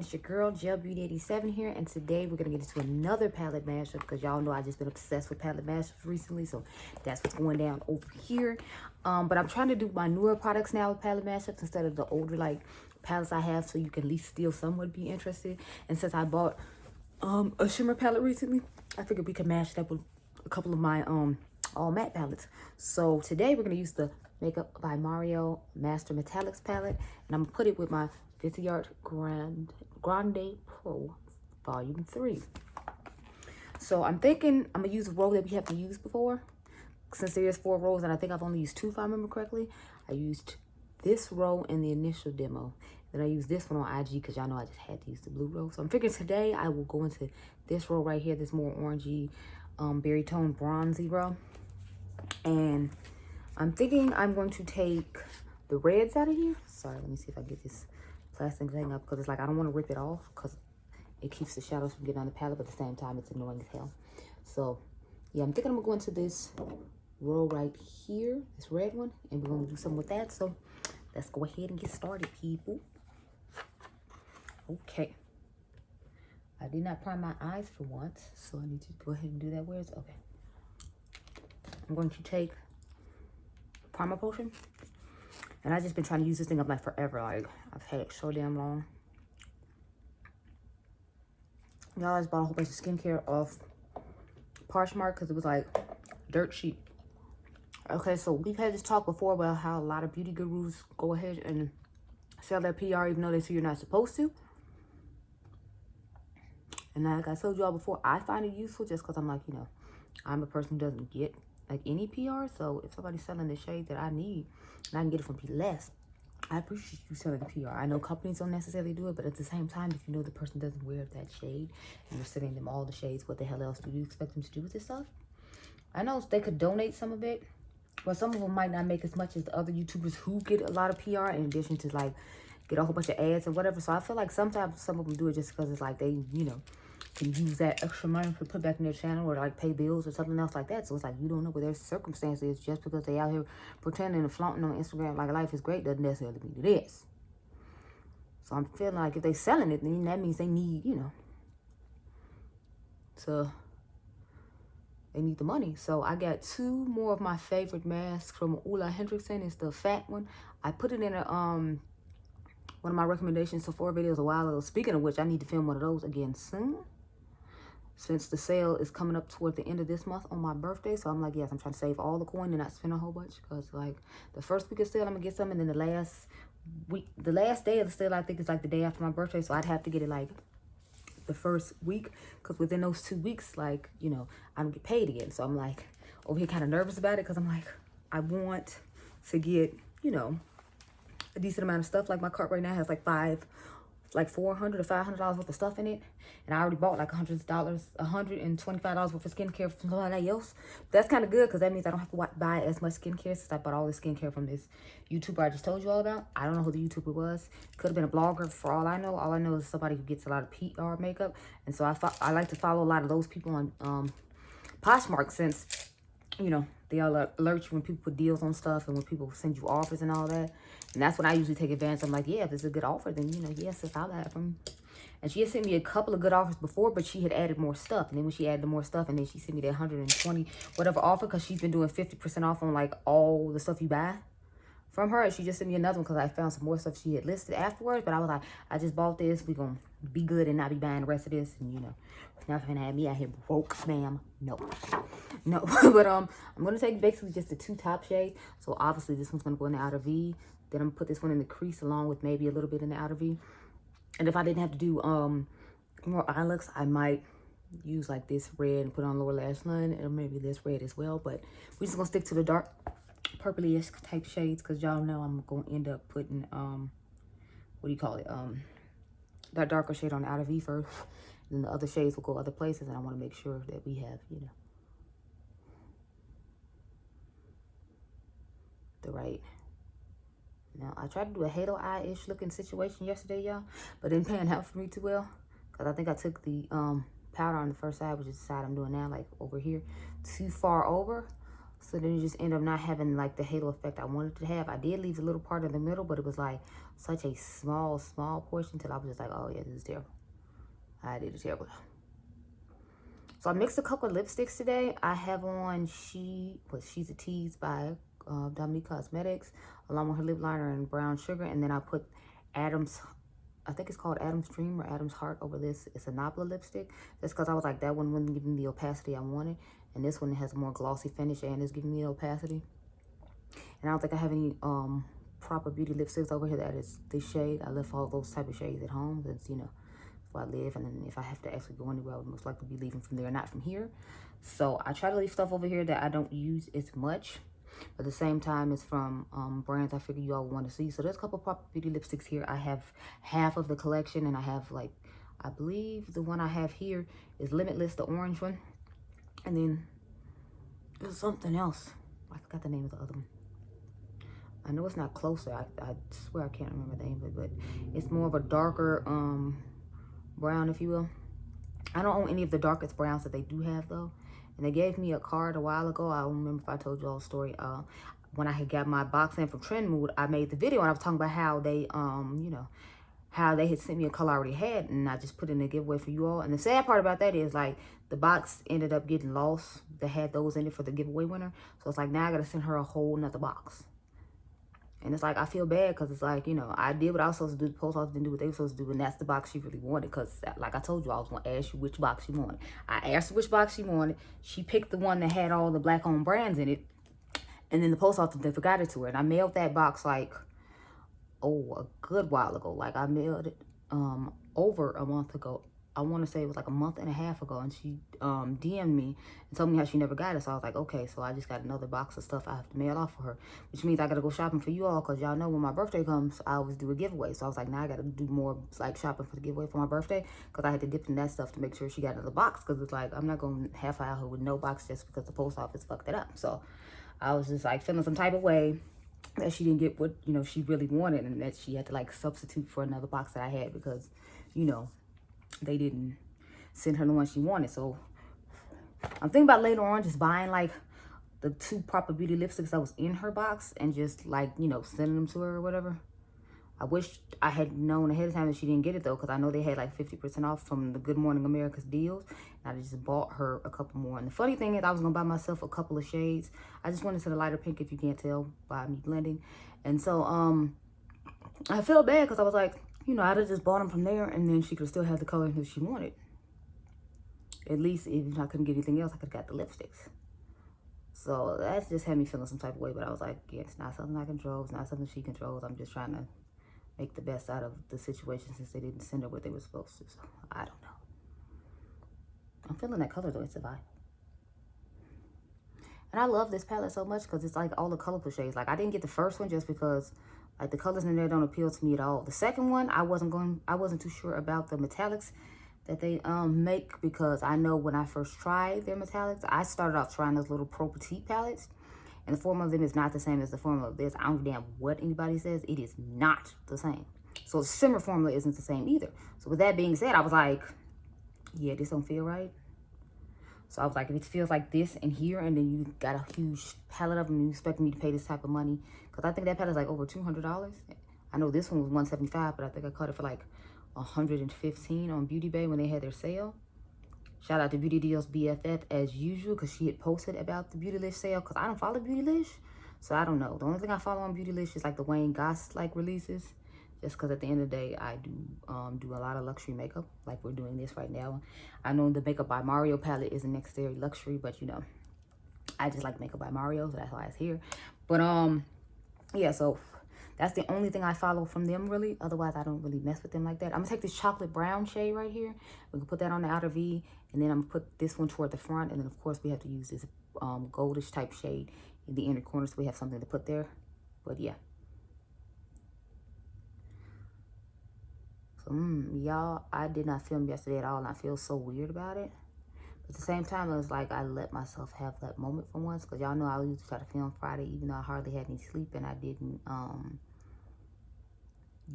It's your girl, Gel Beauty 87 here, and today we're going to get into another palette mashup because y'all know I've just been obsessed with palette mashups recently, so that's what's going down over here. But I'm trying to do my newer products now with palette mashups instead of the older, like, palettes I have, so you can at least still somewhat be interested. And since I bought a shimmer palette recently, I figured we could mash it up with a couple of my all matte palettes. So today we're going to use the Makeup by Mario Master Metallics palette, and I'm going to put it with my Viseart Grande Pro Volume 3. So I'm thinking I'm going to use a roll that we haven't used before. Since there is 4 rolls, and I think I've only used 2 if I remember correctly. I used this roll in the initial demo. Then I used this one on IG because y'all know I just had to use the blue roll. So I'm figuring today I will go into this roll right here, this more orangey, berry tone bronzy roll. And I'm thinking I'm going to take the reds out of here. Sorry, let me see if I get this plastic thing up because it's like I don't want to rip it off because it keeps the shadows from getting on the palette, but at the same time it's annoying as hell. So yeah, I'm thinking I'm gonna go into this row right here, this red one, and we're gonna do something with that. So let's go ahead and get started, people. Okay, I did not prime my eyes for once, so I need to go ahead and do that. Where's okay? I'm going to take primer potion, and I've just been trying to use this thing up like forever. Like I've had it so damn long. Y'all, I just bought a whole bunch of skincare off Poshmark because it was like dirt cheap. Okay, so we've had this talk before about how a lot of beauty gurus go ahead and sell their PR even though they say you're not supposed to. And like I told y'all before, I find it useful just because I'm like, you know, I'm a person who doesn't get like any PR. So if somebody's selling the shade that I need and I can get it from less, I appreciate you selling the PR. I know companies don't necessarily do it, but at the same time, if you know the person doesn't wear that shade and you're sending them all the shades, what the hell else do you expect them to do with this stuff? I know they could donate some of it, but some of them might not make as much as the other YouTubers who get a lot of PR in addition to like get a whole bunch of ads or whatever. So I feel like sometimes some of them do it just because it's like they, you know, can use that extra money to put back in their channel or like pay bills or something else like that. So it's like you don't know what their circumstances. Just because they out here pretending and flaunting on Instagram like life is great doesn't necessarily mean it is. So I'm feeling like if they selling it, then that means they need, you know, they need the money. So I got 2 more of my favorite masks from Ole Henriksen. It's the fat one. I put it in a one of my recommendations Sephora videos a while ago. Speaking of which, I need to film one of those again soon, since the sale is coming up toward the end of this month on my birthday. So I'm like, yes, I'm trying to save all the coin and not spend a whole bunch, because like the first week of sale I'm gonna get some, and then the last week, the last day of the sale I think is like the day after my birthday. So I'd have to get it like the first week, because within those 2 weeks, like, you know, I don't get paid again. So I'm like over here kind of nervous about it, because I'm like, I want to get, you know, a decent amount of stuff. Like my cart right now has like $400 to $500 worth of stuff in it, and I already bought like $125 worth of skincare from somebody else. That's kind of good, because that means I don't have to buy as much skincare, since I bought all this skincare from this YouTuber I just told you all about. I don't know who the YouTuber was. Could have been a blogger for all I know. All I know is somebody who gets a lot of PR makeup, and so I like to follow a lot of those people on Poshmark, since, you know, they all alert you when people put deals on stuff and when people send you offers and all that. And that's when I usually take advantage. I'm like, yeah, if it's a good offer, then, you know, yes, I'll buy it from. And she had sent me a couple of good offers before, but she had added more stuff. And then when she added more stuff, and then she sent me that 120 whatever offer, because she's been doing 50% off on like all the stuff you buy from her. And she just sent me another one because I found some more stuff she had listed afterwards. But I was like, I just bought this. We're going to be good and not be buying the rest of this. And, you know, it's not going to have me out here broke, ma'am. No. No. But I'm going to take basically just the 2 top shades. So obviously this one's going to go in the outer V. Then I'm going to put this one in the crease along with maybe a little bit in the outer V. And if I didn't have to do more eye looks, I might use like this red and put on lower lash line, and maybe this red as well. But we're just going to stick to the dark purpley-ish type shades, because y'all know I'm going to end up putting, what do you call it, that darker shade on the outer V first. Then the other shades will go other places, and I want to make sure that we have, you know, the right. Now, I tried to do a halo eye-ish looking situation yesterday, y'all, but it didn't pan out for me too well, because I think I took the powder on the first side, which is the side I'm doing now, like over here, too far over. So then you just end up not having like the halo effect I wanted to have. I did leave a little part in the middle, but it was like such a small portion till I was just like, oh yeah, this is terrible. I did it terrible. So I mixed a couple of lipsticks today. I have on She's a Tease by Dominique Cosmetics, along with her lip liner and brown sugar. And then I put Adam's, I think it's called Adam's Dream or Adam's Heart over this. It's a Nabla lipstick. That's because I was like, that one wouldn't give me the opacity I wanted. And this one has a more glossy finish and is giving me the opacity. And I don't think I have any proper beauty lipsticks over here that is this shade. I left all those type of shades at home. That's, you know, where I live, and then if I have to actually go anywhere, I would most likely be leaving from there, not from here. So I try to leave stuff over here that I don't use as much, but at the same time it's from brands I figure you all want to see. So there's a couple proper beauty lipsticks here. I have half of the collection, and I have like, I believe the one I have here is Limitless, the orange one, and then there's something else. I forgot the name of the other one. I know it's not Closer. I swear I can't remember the name of it, but it's more of a darker brown, if you will. I don't own any of the darkest browns that they do have though. And they gave me a card a while ago. I don't remember if I told you all the story. When I had got my box in from Trend Mood, I made the video and I was talking about how they you know, how they had sent me a color I already had, and I just put in a giveaway for you all. And the sad part about that is like the box ended up getting lost that had those in it for the giveaway winner. So it's like now I gotta send her a whole nother box. And it's like, I feel bad because it's like, you know, I did what I was supposed to do. The post office didn't do what they were supposed to do. And that's the box she really wanted. Because, like I told you, I was going to ask you which box she wanted. I asked her which box she wanted. She picked the one that had all the black-owned brands in it. And then the post office, they forgot it to her. And I mailed that box, like, a good while ago. Like, I mailed it over a month ago. I want to say it was like a month and a half ago, and she DM'd me and told me how she never got it. So I was like, okay, so I just got another box of stuff I have to mail off for her, which means I got to go shopping for you all, because y'all know when my birthday comes, I always do a giveaway. So I was like, now I got to do more like shopping for the giveaway for my birthday, because I had to dip in that stuff to make sure she got another box, because it's like, I'm not going to half out her with no box just because the post office fucked it up. So I was just like feeling some type of way that she didn't get what, you know, she really wanted, and that she had to like substitute for another box that I had because, you know, they didn't send her the one she wanted. So I'm thinking about later on just buying like the 2 proper beauty lipsticks that was in her box and just like, you know, sending them to her or whatever. I wish I had known ahead of time that she didn't get it though, because I know they had like 50% off from the Good Morning America's deals. And I just bought her a couple more. And the funny thing is, I was gonna buy myself a couple of shades. I just went into the lighter pink, if you can't tell by me blending. And so I felt bad because I was like, you know, I'd have just bought them from there, and then she could still have the color that she wanted. At least if I couldn't get anything else, I could have got the lipsticks. So that just had me feeling some type of way. But I was like, yeah, it's not something I control. It's not something she controls. I'm just trying to make the best out of the situation since they didn't send her what they were supposed to. So I don't know. I'm feeling that color though. It's a vibe. And I love this palette so much because it's like all the colorful shades. Like I didn't get the first one just because like the colors in there don't appeal to me at all. The second one, I wasn't too sure about the metallics that they make, because I know when I first tried their metallics, I started off trying those little Pro Petite palettes, and the formula of them is not the same as the formula of this. I don't give a damn what anybody says, it is not the same. So the simmer formula isn't the same either. So with that being said, I was like, yeah, this don't feel right. So I was like, if it feels like this and here, and then you got a huge palette of them, you expect me to pay this type of money, because I think that palette is like over $200. I know this one was $175, but I think I caught it for like $115 on Beauty Bay when they had their sale. Shout out to Beautydealsbff as usual, because she had posted about the Beautylish sale, because I don't follow Beautylish, so I don't know. The only thing I follow on Beautylish is like the Wayne Goss like releases, just because at the end of the day I do a lot of luxury makeup, like we're doing this right now. I know the Makeup by Mario palette isn't necessarily luxury, but you know, I just like Makeup by Mario, so that's why it's here. But yeah, so that's the only thing I follow from them, really. Otherwise, I don't really mess with them like that. I'm going to take this chocolate brown shade right here. We can put that on the outer V. And then I'm going to put this one toward the front. And then, of course, we have to use this goldish type shade in the inner corner, so we have something to put there. But, yeah. So, y'all, I did not film yesterday at all. And I feel so weird about it. But at the same time, it was like I let myself have that moment for once. Because y'all know I used to try to film Friday, even though I hardly had any sleep. And I didn't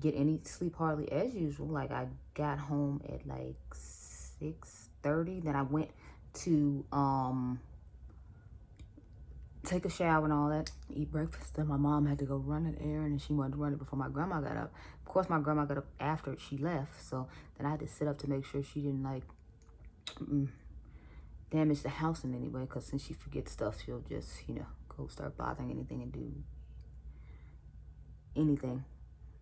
get any sleep hardly as usual. Like I got home at like 6:30. Then I went to take a shower and all that, eat breakfast. Then my mom had to go run an errand, and she wanted to run it before my grandma got up. Of course, my grandma got up after she left, so then I had to sit up to make sure she didn't like damage the house in any way, because since she forgets stuff, she'll just, you know, go start bothering anything and do anything.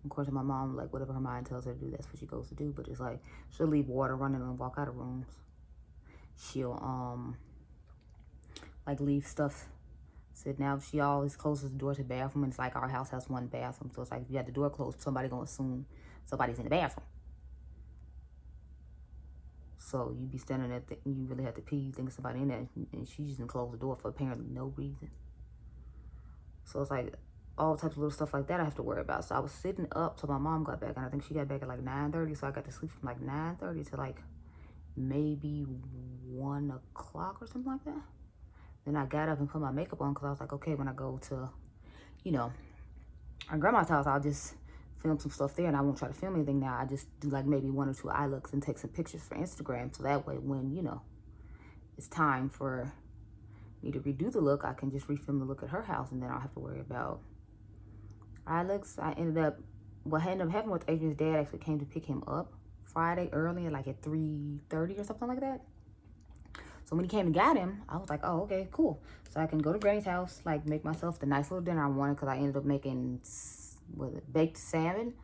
Of course, my mom, like, whatever her mind tells her to do, that's what she goes to do. But it's like, she'll leave water running and walk out of rooms. She'll, like, leave stuff sitting out. She always closes the door to the bathroom, and it's like our house has one bathroom. So it's like, if you got the door closed, somebody gonna assume somebody's in the bathroom. So you be standing there, you really have to pee, you think somebody in there, and she just didn't close the door for apparently no reason. So it's like, all types of little stuff like that I have to worry about. So I was sitting up till my mom got back, and I think she got back at like 9:30, so I got to sleep from like 9:30 to like maybe 1 o'clock or something like that. Then I got up and put my makeup on, because I was like, okay, when I go to, you know, our grandma's house, I'll just film some stuff there, and I won't try to film anything now. I just do like maybe 1 or 2 eye looks and take some pictures for Instagram, so that way when, you know, it's time for me to redo the look, I can just refilm the look at her house, and then I don't have to worry about eye looks. What ended up happening with Adrian's dad actually came to pick him up Friday early, like at 3:30 or something like that. So when he came and got him, I was like, oh, okay, cool. So I can go to Granny's house, like make myself the nice little dinner I wanted, because I ended up making, baked salmon.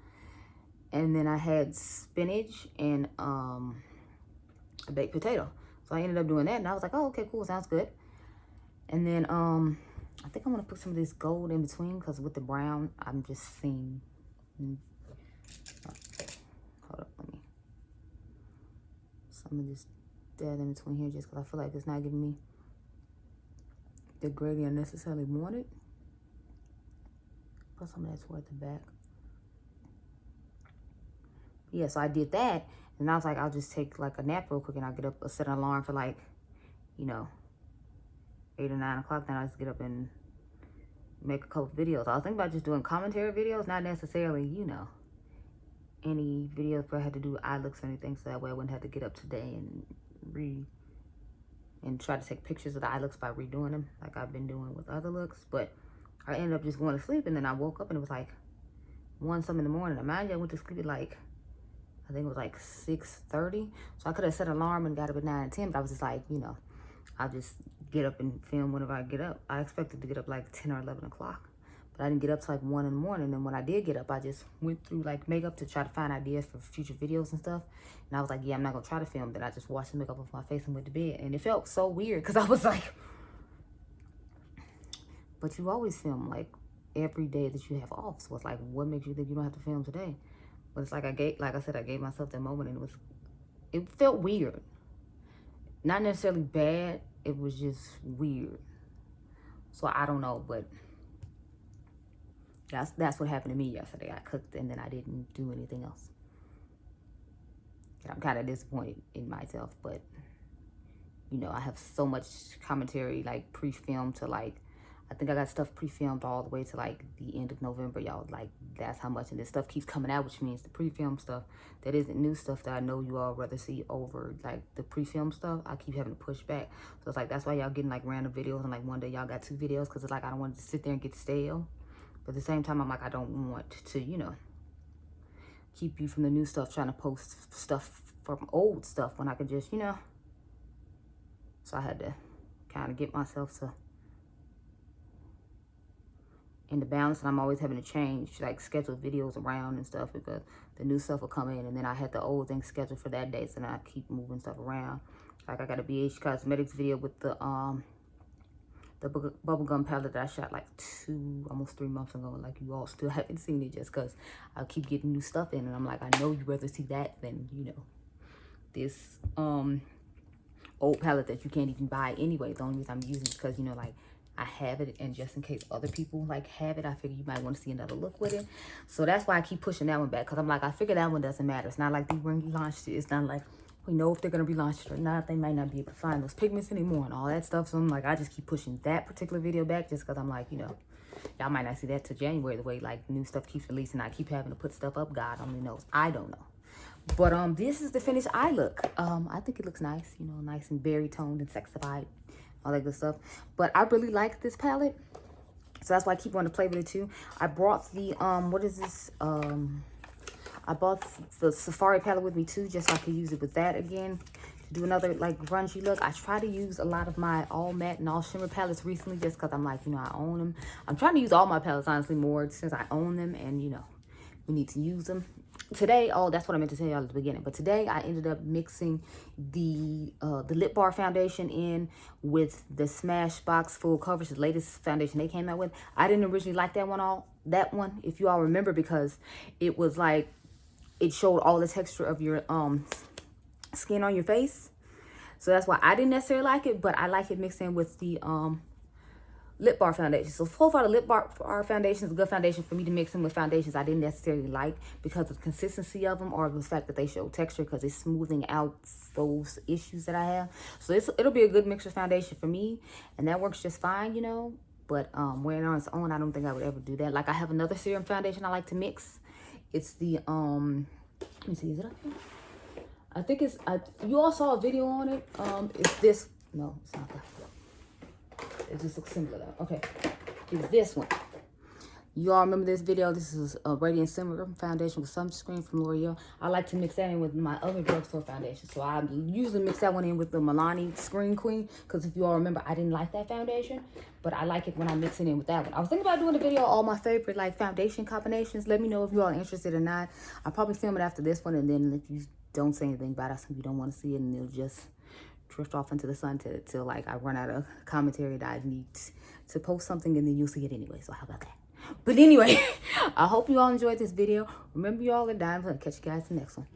And then I had spinach and a baked potato. So I ended up doing that, and I was like, oh, okay, cool, sounds good. And then I think I'm gonna put some of this gold in between, because with the brown, I'm just seeing. Hold up, let me. Some of this dead in between here, just because I feel like it's not giving me the gradient I necessarily wanted. Put some of that toward the back. Yeah, so I did that, and I was like, I'll just take like a nap real quick, and I'll get up, set an alarm for like, you know, 8 or 9 o'clock. Then I just get up and make a couple videos. I was thinking about just doing commentary videos, not necessarily, you know, any videos where I had to do eye looks or anything, so that way I wouldn't have to get up today and try to take pictures of the eye looks by redoing them like I've been doing with other looks. But I ended up just going to sleep, and then I woke up and it was like 1 something in the morning. And mind you, I went to sleep at like, I think it was like 6:30. So I could have set an alarm and got up at 9 and 10, but I was just like, you know, I'll just get up and film whenever I get up. I expected to get up like 10 or 11 o'clock, but I didn't get up till like 1 in the morning. And when I did get up, I just went through like makeup to try to find ideas for future videos and stuff. And I was like, yeah, I'm not gonna try to film. Then I just washed the makeup off my face and went to bed. And it felt so weird, because I was like, but you always film like every day that you have off. So it's like, what makes you think you don't have to film today? But it's like, like I said, I gave myself that moment, and it felt weird. Not necessarily bad, it was just weird. So I don't know, but that's what happened to me yesterday. I cooked, and then I didn't do anything else. And I'm kind of disappointed in myself, but you know, I have so much commentary like pre-filmed to like, I think I got stuff pre-filmed all the way to like the end of November, y'all. Like, that's how much. And this stuff keeps coming out, which means the pre-film stuff that isn't new stuff that I know you all rather see over like the pre-film stuff, I keep having to push back. So it's like, that's why y'all getting like random videos, and like one day y'all got 2 videos, because it's like, I don't want to sit there and get stale. But at the same time, I'm like, I don't want to, you know, keep you from the new stuff, trying to post stuff from old stuff when I could just, you know. So I had to kind of get myself to in the balance, and I'm always having to change, like schedule videos around and stuff, because the new stuff will come in, and then I had the old thing scheduled for that day, so now I keep moving stuff around. Like, I got a BH Cosmetics video with the bubblegum palette that I shot like almost 3 months ago. Like, you all still haven't seen it, just because I keep getting new stuff in, and I'm like, I know you'd rather see that than, you know, this old palette that you can't even buy anyway. The only reason I'm using it is because, you know, like, I have it, and just in case other people like have it, I figure you might want to see another look with it. So that's why I keep pushing that one back, because I'm like, I figure that one doesn't matter. It's not like they relaunched it. It's not like we know if they're going to relaunch it or not. They might not be able to find those pigments anymore and all that stuff. So I'm like, I just keep pushing that particular video back, just because I'm like, you know, y'all might not see that till January, the way like new stuff keeps releasing. I keep having to put stuff up. God only knows. I don't know. But this is the finished eye look. I think it looks nice, you know, nice and berry toned and sexified. all that good stuff. But I really like this palette, so that's why I keep wanting to play with it too. I brought the what is this? I bought the Safari palette with me too, just so I could use it with that again. To do another like grungy look. I try to use a lot of my all matte and all shimmer palettes recently, just because I'm like, you know, I own them. I'm trying to use all my palettes honestly more since I own them, and you know, we need to use them. Today, oh, that's what I meant to tell y'all at the beginning. But today I ended up mixing the Lip Bar foundation in with the Smashbox Full Coverage, the latest foundation they came out with. I didn't originally like that one, if you all remember, because it was like, it showed all the texture of your skin on your face. So that's why I didn't necessarily like it, but I like it mixed in with the Lip Bar foundation. So far the Lip Bar foundation is a good foundation for me to mix in with foundations I didn't necessarily like because of the consistency of them, or the fact that they show texture, because it's smoothing out those issues that I have. So it'll be a good mixture foundation for me, and that works just fine, you know. But wearing it on its own, I don't think I would ever do that. Like, I have another serum foundation I like to mix. It's the let me see, is it up here? I think it's, you all saw a video on it. It's this, no, it's not that. It just looks similar though. Okay, it's this one. You all remember this video? This is a Radiant Simmer foundation with sunscreen from L'Oreal. I like to mix that in with my other drugstore foundation. So I usually mix that one in with the Milani Screen Queen, because if you all remember, I didn't like that foundation, but I like it when I mix it in with that one. I was thinking about doing a video on all my favorite like foundation combinations. Let me know if you all are interested or not. I'll probably film it after this one, and then if you don't say anything about it, you don't want to see it, and it'll just drift off into the sun till like I run out of commentary that I need to post something, and then you'll see it anyway. So how about that? But anyway, I hope you all enjoyed this video. Remember, you all are diamonds. I'll catch you guys in the next one.